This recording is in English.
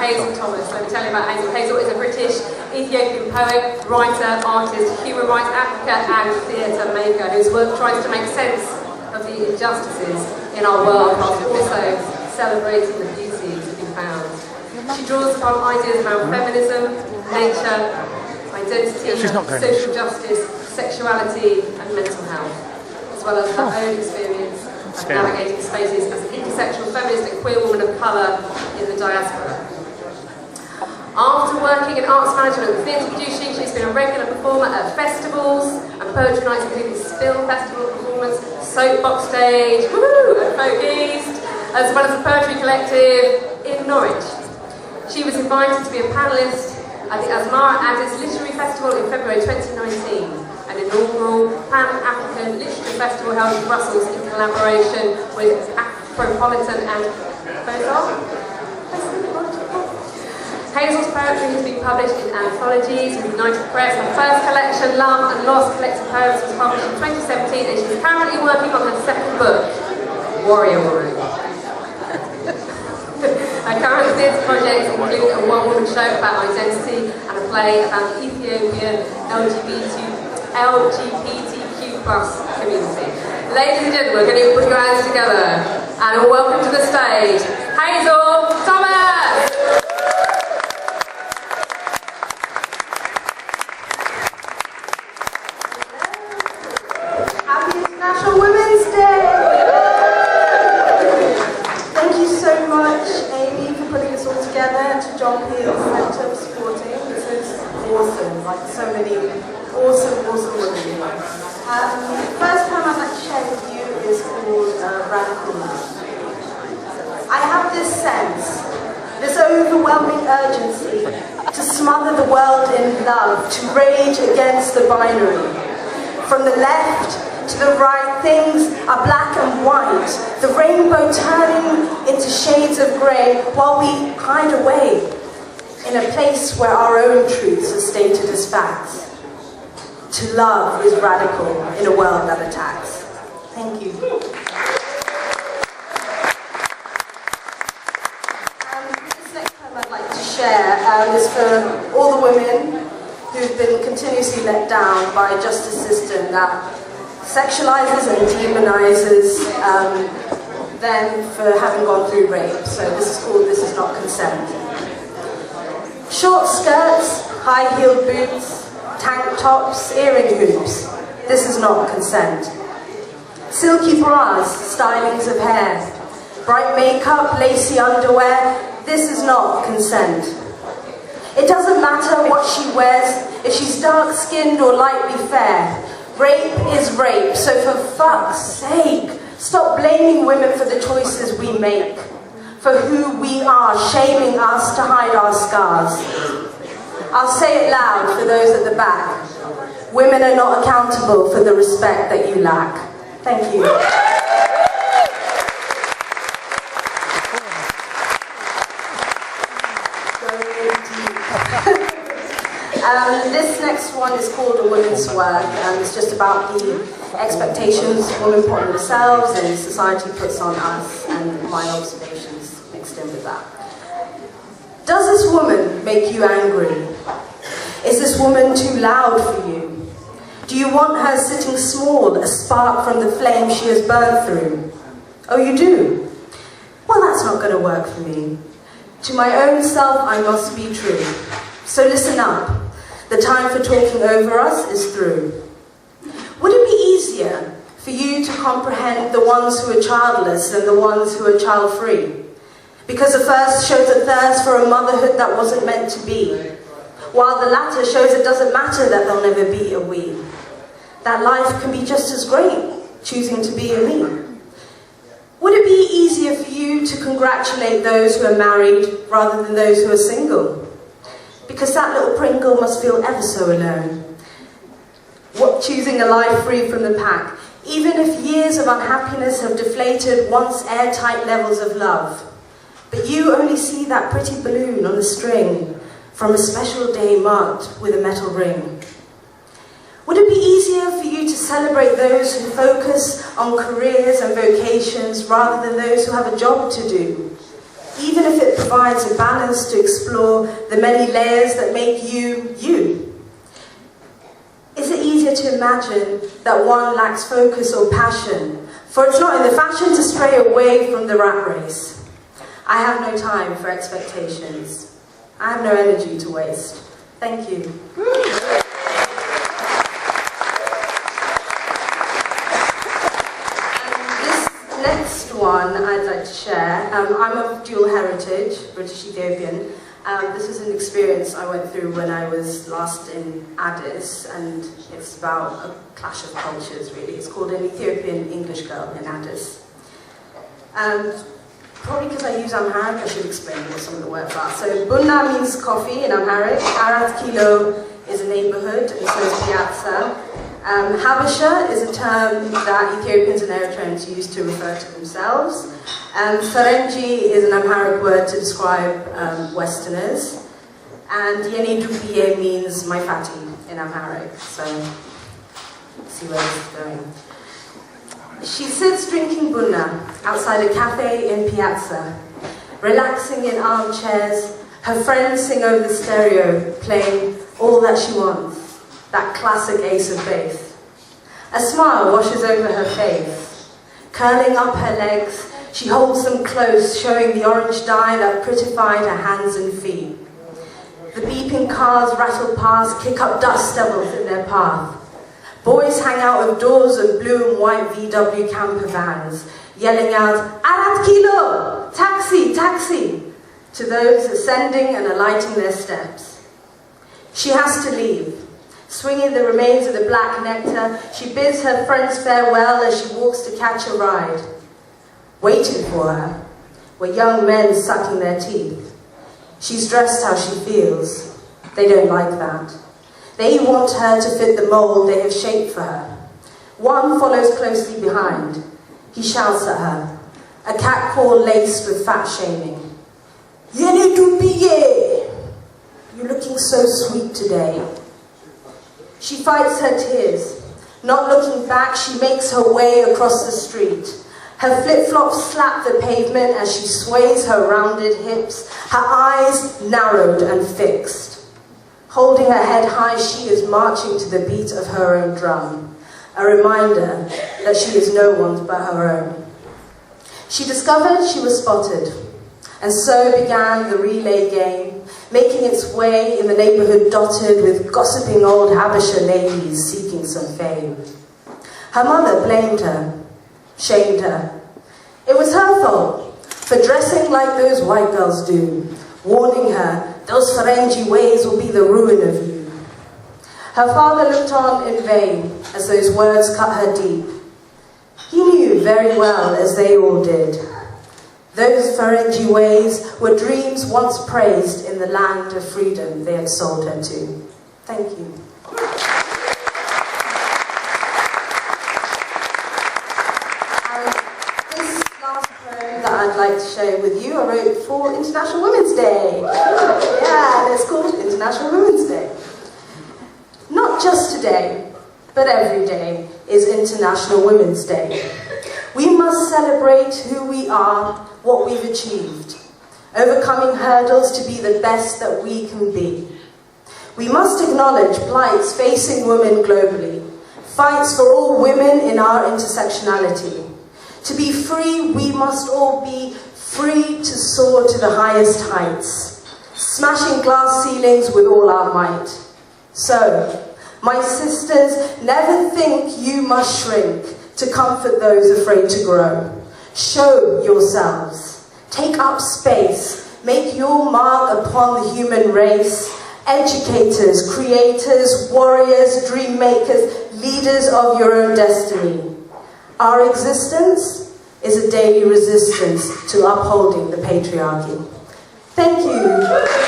Hazel Thomas. Let me tell you about Hazel. Hazel is a British Ethiopian poet, writer, artist, human rights advocate and theatre maker whose work tries to make sense of the injustices in our world whilst also celebrating the beauty to be found. She draws upon ideas around feminism, nature, identity, social justice, sexuality and mental health, as well as her own experience of navigating spaces as an intersectional feminist and queer woman of colour in the diaspora. After working in arts management and theatre producing, she's been a regular performer at festivals and poetry nights, including Spill Festival performance, Soapbox Stage, woo, at Folk East, as well as the Poetry Collective in Norwich. She was invited to be a panellist at the Addis Literary Festival in February 2019, an inaugural Pan-African Literature Festival held in Brussels in collaboration with Afropolitan and Bozar. Hazel's poetry has been published in anthologies with United Press. Her first collection, Love and Lost Collected Poems, was published in 2017 and she's currently working on her second book, Warrior Woman. Her current theatre projects include a one-woman show about identity and a play about the Ethiopian LGBTQ+ community. Ladies and gentlemen, can you put your hands together and welcome to the stage, Hazel Thomas! Happy International Women's Day! Thank you so much, Amy, for putting this all together, to John Peel's Centre for supporting. This is awesome, like so many awesome women. The first poem I'd like to share with you is called Radical. I have this sense, this overwhelming urgency to smother the world in love, to rage against the binary. From the left to the right, things are black and white, the rainbow turning into shades of grey while we hide away in a place where our own truths are stated as facts. To love is radical in a world that attacks. Thank you. This next poem I'd like to share is for all the women who've been continuously let down by a justice system that sexualizes and demonizes them for having gone through rape. So this is called This Is Not Consent. Short skirts, high-heeled boots, tank tops, earring hoops. This is not consent. Silky bras, stylings of hair, bright makeup, lacy underwear. This is not consent. It doesn't matter what she wears, if she's dark-skinned or lightly fair. Rape is rape, so for fuck's sake, stop blaming women for the choices we make, for who we are, shaming us to hide our scars. I'll say it loud for those at the back. Women are not accountable for the respect that you lack. Thank you. This next one is called A Woman's Work, and it's just about the expectations women put on themselves and society puts on us, and my observations mixed in with that. Does this woman make you angry? Is this woman too loud for you? Do you want her sitting small, a spark from the flame she has burned through? Oh, you do? Well, that's not going to work for me. To my own self, I must be true. So listen up. The time for talking over us is through. Would it be easier for you to comprehend the ones who are childless than the ones who are child-free? Because the first shows a thirst for a motherhood that wasn't meant to be, while the latter shows it doesn't matter that there'll never be a we. That life can be just as great, choosing to be a me. Would it be easier for you to congratulate those who are married rather than those who are single? Because that little Pringle must feel ever so alone. What, choosing a life free from the pack, even if years of unhappiness have deflated once airtight levels of love. But you only see that pretty balloon on a string from a special day marked with a metal ring. Would it be easier for you to celebrate those who focus on careers and vocations rather than those who have a job to do? even if it provides a balance to explore the many layers that make you, you? Is it easier to imagine that one lacks focus or passion? For it's not in the fashion to stray away from the rat race. I have no time for expectations. I have no energy to waste. Thank you. Next one I'd like to share. I'm of dual heritage, British Ethiopian. This is an experience I went through when I was last in Addis, and it's about a clash of cultures, really. It's called An Ethiopian English Girl in Addis. Probably because I use Amharic, I should explain what some of the words are. So, Bunna means coffee in Amharic, Arat Kilo is a neighborhood, and so is Piazza. Habesha is a term that Ethiopians and Eritreans use to refer to themselves. Ferengi is an Amharic word to describe Westerners. And Yeni Dubiye means my fatty in Amharic. So, let's see where this is going. She sits drinking bunna outside a cafe in Piazza, relaxing in armchairs. Her friends sing over the stereo, playing All That She Wants. That classic Ace of Base. A smile washes over her face. Curling up her legs, she holds them close, showing the orange dye that prettified her hands and feet. The beeping cars rattle past, kick up dust devils in their path. Boys hang out of doors of blue and white VW camper vans, yelling out, Arat Kilo! Taxi! Taxi! To those ascending and alighting their steps. She has to leave. Swinging the remains of the black nectar, she bids her friends farewell as she walks to catch a ride. Waiting for her were young men sucking their teeth. She's dressed how she feels. They don't like that. They want her to fit the mold they have shaped for her. One follows closely behind. He shouts at her, a catcall laced with fat shaming. Yeni Dubiye! You're looking so sweet today. She fights her tears. Not looking back, she makes her way across the street. Her flip-flops slap the pavement as she sways her rounded hips, her eyes narrowed and fixed. Holding her head high, she is marching to the beat of her own drum, a reminder that she is no one's but her own. She discovered she was spotted, and so began the relay game, making its way in the neighborhood dotted with gossiping old Habesha ladies seeking some fame. Her mother blamed her, shamed her. It was her fault for dressing like those white girls do, warning her those Ferengi ways will be the ruin of you. Her father looked on in vain as those words cut her deep. He knew very well, as they all did, those Ferengi ways were dreams once praised in the land of freedom they had sold her to. Thank you. And this last poem that I'd like to share with you, I wrote for International Women's Day. Yeah, it's called International Women's Day. Not just today, but every day is International Women's Day. We must celebrate who we are, what we've achieved, overcoming hurdles to be the best that we can be. We must acknowledge plights facing women globally, fights for all women in our intersectionality. To be free, we must all be free to soar to the highest heights, smashing glass ceilings with all our might. So, my sisters, never think you must shrink to comfort those afraid to grow. Show yourselves, take up space, make your mark upon the human race. Educators, creators, warriors, dream makers, leaders of your own destiny. Our existence is a daily resistance to upholding the patriarchy. Thank you.